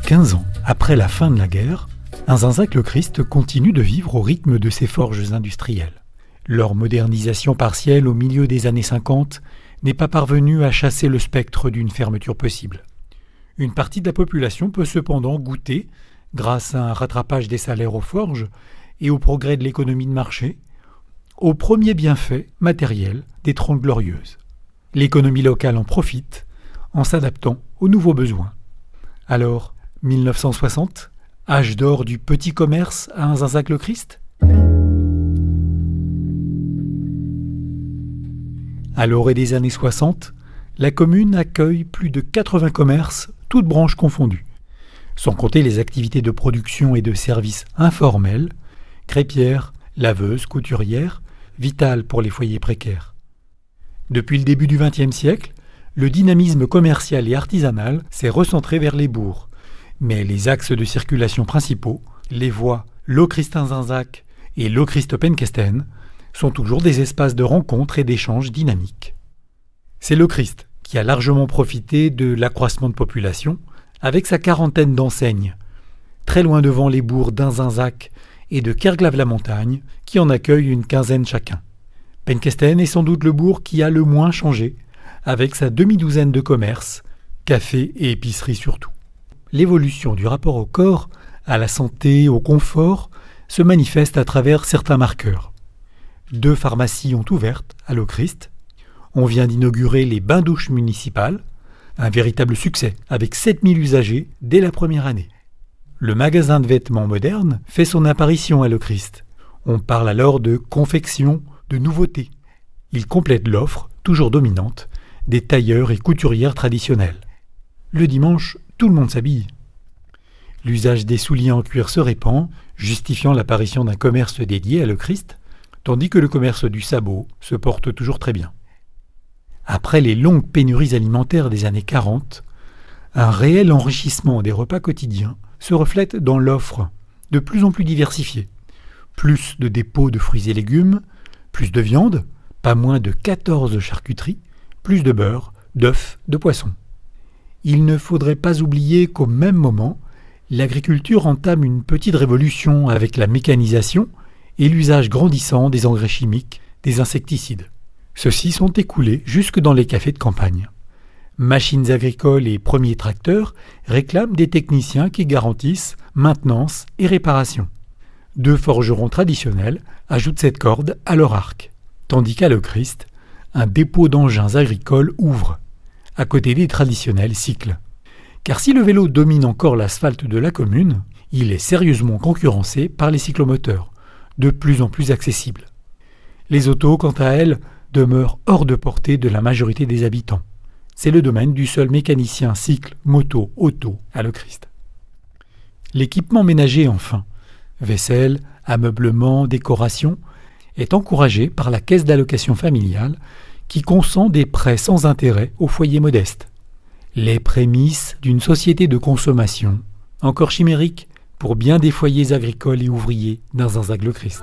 15 ans après la fin de la guerre, Inzinzac-le-Christ continue de vivre au rythme de ses forges industrielles. Leur modernisation partielle au milieu des années 50 n'est pas parvenue à chasser le spectre d'une fermeture possible. Une partie de la population peut cependant goûter, grâce à un rattrapage des salaires aux forges et au progrès de l'économie de marché, aux premiers bienfaits matériels des Trente Glorieuses. L'économie locale en profite en s'adaptant aux nouveaux besoins. Alors, 1960, âge d'or du petit commerce à Inzinzac-le-Christ ? À l'orée des années 60, la commune accueille plus de 80 commerces, toutes branches confondues, sans compter les activités de production et de services informels, crêpières, laveuses, couturières, vitales pour les foyers précaires. Depuis le début du XXe siècle, le dynamisme commercial et artisanal s'est recentré vers les bourgs, mais les axes de circulation principaux, les voies Lochrist-Inzinzac et Lochrist-Penkesten, sont toujours des espaces de rencontres et d'échanges dynamiques. C'est le Christ qui a largement profité de l'accroissement de population avec sa quarantaine d'enseignes, très loin devant les bourgs d'Inzinzac et de Kerglave-la-Montagne qui en accueillent une quinzaine chacun. Penkesten est sans doute le bourg qui a le moins changé, avec sa demi-douzaine de commerces, cafés et épiceries surtout. L'évolution du rapport au corps, à la santé, au confort, se manifeste à travers certains marqueurs. 2 pharmacies ont ouvert à Lochrist. On vient d'inaugurer les bains-douches municipales, un véritable succès, avec 7000 usagers dès la première année. Le magasin de vêtements moderne fait son apparition à Lochrist. On parle alors de confection, de nouveautés. Il complète l'offre, toujours dominante, des tailleurs et couturières traditionnels. Le dimanche, tout le monde s'habille. L'usage des souliers en cuir se répand, justifiant l'apparition d'un commerce dédié à Lochrist, tandis que le commerce du sabot se porte toujours très bien. Après les longues pénuries alimentaires des années 40, un réel enrichissement des repas quotidiens se reflète dans l'offre, de plus en plus diversifiée. Plus de dépôts de fruits et légumes, plus de viande, pas moins de 14 charcuteries, plus de beurre, d'œufs, de poissons. Il ne faudrait pas oublier qu'au même moment, l'agriculture entame une petite révolution avec la mécanisation et l'usage grandissant des engrais chimiques, des insecticides. Ceux-ci sont écoulés jusque dans les cafés de campagne. Machines agricoles et premiers tracteurs réclament des techniciens qui garantissent maintenance et réparation. 2 forgerons traditionnels ajoutent cette corde à leur arc, tandis qu'à Lochrist, un dépôt d'engins agricoles ouvre, à côté des traditionnels cycles. Car si le vélo domine encore l'asphalte de la commune, il est sérieusement concurrencé par les cyclomoteurs, de plus en plus accessibles. Les autos, quant à elles, demeurent hors de portée de la majorité des habitants. C'est le domaine du seul mécanicien cycle, moto, auto à Lochrist. L'équipement ménager, enfin, vaisselle, ameublement, décoration, est encouragé par la caisse d'allocation familiale qui consent des prêts sans intérêt aux foyers modestes. Les prémices d'une société de consommation, encore chimérique pour bien des foyers agricoles et ouvriers d'Inzinzac-le-Christ.